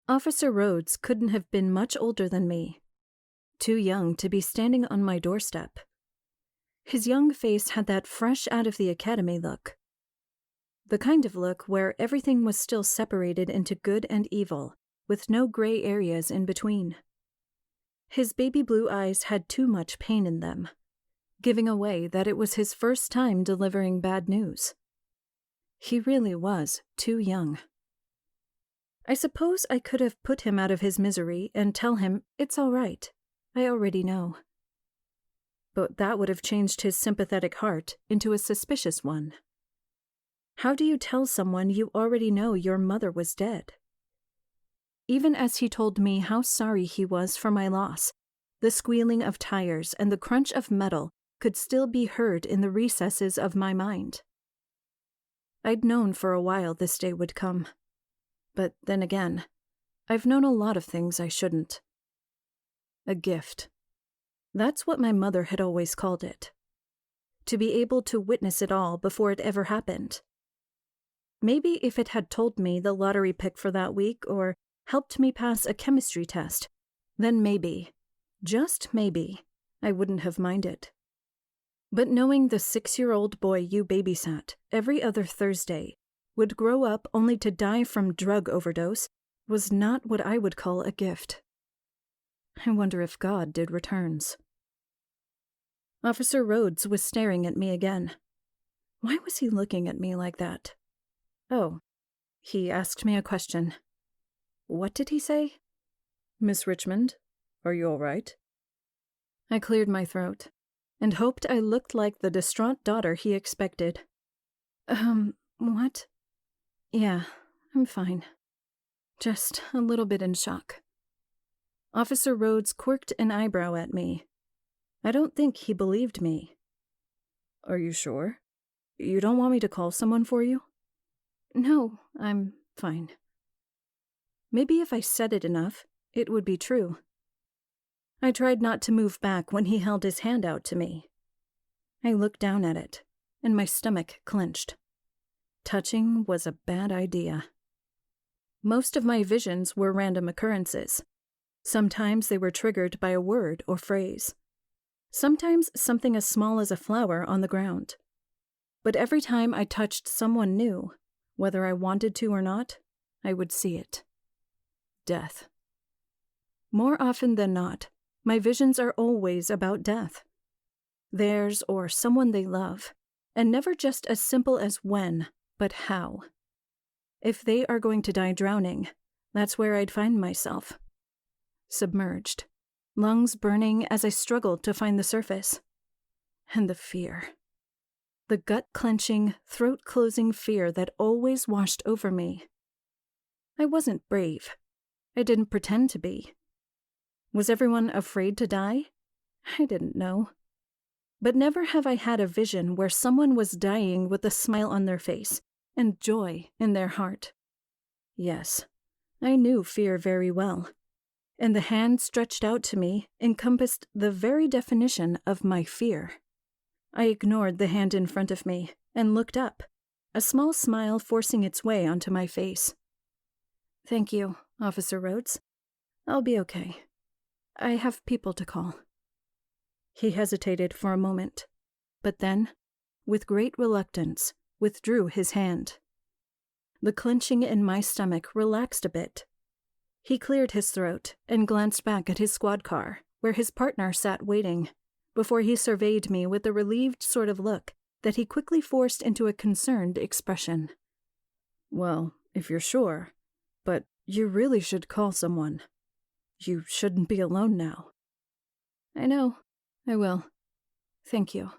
Officer Rhodes couldn't have been much older than me. Too young to be standing on my doorstep. His young face had that fresh out of the academy look. The kind of look where everything was still separated into good and evil, with no gray areas in between. His baby blue eyes had too much pain in them, giving away that it was his first time delivering bad news. He really was too young. I suppose I could have put him out of his misery and tell him, it's all right, I already know. But that would have changed his sympathetic heart into a suspicious one. How do you tell someone you already know your mother was dead? Even as he told me how sorry he was for my loss, the squealing of tires and the crunch of metal could still be heard in the recesses of my mind. I'd known for a while this day would come. But then again, I've known a lot of things I shouldn't. A gift. That's what my mother had always called it. To be able to witness it all before it ever happened. Maybe if it had told me the lottery pick for that week or helped me pass a chemistry test, then maybe, just maybe, I wouldn't have minded. But knowing the 6-year-old boy you babysat every other Thursday would grow up only to die from drug overdose was not what I would call a gift. I wonder if God did returns. Officer Rhodes was staring at me again. Why was he looking at me like that? Oh, he asked me a question. What did he say? Miss Richmond, are you all right? I cleared my throat and hoped I looked like the distraught daughter he expected. What? Yeah, I'm fine. Just a little bit in shock. Officer Rhodes quirked an eyebrow at me. I don't think he believed me. Are you sure? You don't want me to call someone for you? No, I'm fine. Maybe if I said it enough, it would be true. I tried not to move back when he held his hand out to me. I looked down at it, and my stomach clenched. Touching was a bad idea. Most of my visions were random occurrences. Sometimes they were triggered by a word or phrase. Sometimes something as small as a flower on the ground. But every time I touched someone new, whether I wanted to or not, I would see it. Death. More often than not, my visions are always about death. Theirs or someone they love, and never just as simple as when, but how. If they are going to die drowning, that's where I'd find myself. Submerged, lungs burning as I struggled to find the surface. And the fear. The gut-clenching, throat-closing fear that always washed over me. I wasn't brave. I didn't pretend to be. Was everyone afraid to die? I didn't know. But never have I had a vision where someone was dying with a smile on their face and joy in their heart. Yes, I knew fear very well, and the hand stretched out to me encompassed the very definition of my fear. I ignored the hand in front of me and looked up, a small smile forcing its way onto my face. Thank you, Officer Rhodes. I'll be okay. I have people to call. He hesitated for a moment, but then, with great reluctance, withdrew his hand. The clenching in my stomach relaxed a bit. He cleared his throat and glanced back at his squad car, where his partner sat waiting, before he surveyed me with a relieved sort of look that he quickly forced into a concerned expression. Well, if you're sure, but you really should call someone. You shouldn't be alone now. I know. I will. Thank you.